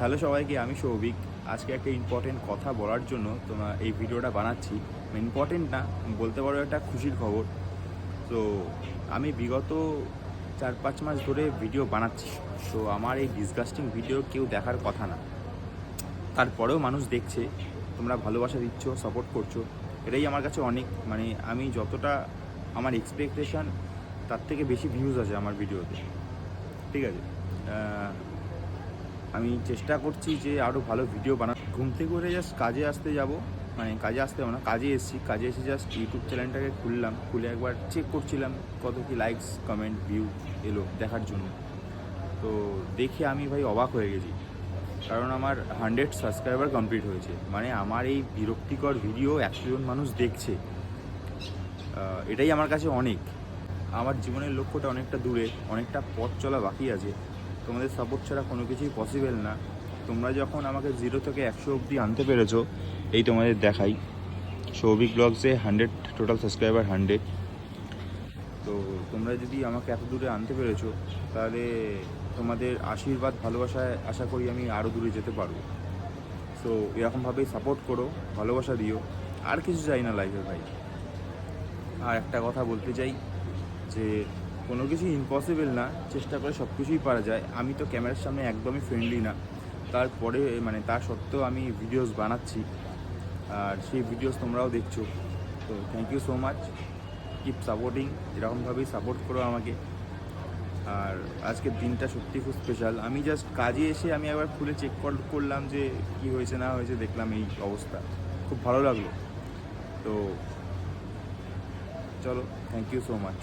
Hello সবাইকে, আমি সৌভিক। আজকে একটা ইম্পর্টেন্ট কথা বলার জন্য তোমার এই ভিডিওটা বানাচ্ছি। ইম্পর্টেন্ট না, বলতে পারো একটা খুশির খবর। তো আমি বিগত 4-5 মাস ধরে ভিডিও বানাচ্ছি। তো আমার এই ডিসগাস্টিং ভিডিও কেউ দেখার কথা না, তারপরেও মানুষ দেখছে। তোমরা ভালোবাসা দিচ্ছ, সাপোর্ট করছো, এটাই আমার কাছে অনেক। মানে আমি যতটা আমার এক্সপেকটেশান তার থেকে বেশি ভিউজ আছে আমার ভিডিওতে, ঠিক আছে। আমি চেষ্টা করছি যে আরও ভালো ভিডিও ঘুম থেকে করে জাস্ট কাজে আসতে যাব, মানে কাজে আসতে হবে না, কাজে এসেছি। কাজে এসে জাস্ট ইউটিউব চ্যানেলটাকে খুলে একবার চেক করছিলাম কত কি লাইকস, কমেন্ট, ভিউ এলো দেখার জন্য। তো দেখে আমি ভাই অবাক হয়ে গেছি, কারণ আমার 100 সাবস্ক্রাইবার কমপ্লিট হয়েছে। মানে আমার এই বিরক্তিকর ভিডিও 100 জন মানুষ দেখছে, এটাই আমার কাছে অনেক। আমার জীবনের লক্ষ্যটা অনেকটা দূরে, অনেকটা পথ চলা বাকি আছে। তোমাদের সাপোর্ট ছাড়া কোনো কিছুই পসিবল না। তোমরা যখন আমাকে 0 থেকে 100 অবধি আনতে পেরেছো, এই তোমাদের দেখাই সৌভিক ব্লগসে 100 টোটাল সাবস্ক্রাইবার 100। তো তোমরা যদি আমাকে এত দূরে আনতে পেরেছো, তাহলে তোমাদের আশীর্বাদ, ভালোবাসায় আশা করি আমি আরও দূরে যেতে পারবো। সো এরকমভাবেই সাপোর্ট করো, ভালোবাসা দিও। আর কিছু চাই না লাইফে ভাই। আর একটা কথা বলতে চাই যে কোনো কিছুই ইম্পসিবল না, চেষ্টা করে সব কিছুই পারা যায়। আমি তো ক্যামেরার সামনে একদমই ফ্রেন্ডলি না, তারপরে মানে তা সত্ত্বেও আমি ভিডিওস বানাচ্ছি, আর সেই ভিডিওস তোমরাও দেখছো। তো thank you so much, keep supporting, এরকমভাবেই সাপোর্ট করো আমাকে। আর আজকের দিনটা সত্যি খুব স্পেশাল। আমি জাস্ট কাজে এসে আমি একবার খুলে চেক করলাম যে কী হয়েছে না হয়েছে, দেখলাম এই অবস্থা, খুব ভালো লাগলো। তো চলো, থ্যাংক ইউ সো মাচ।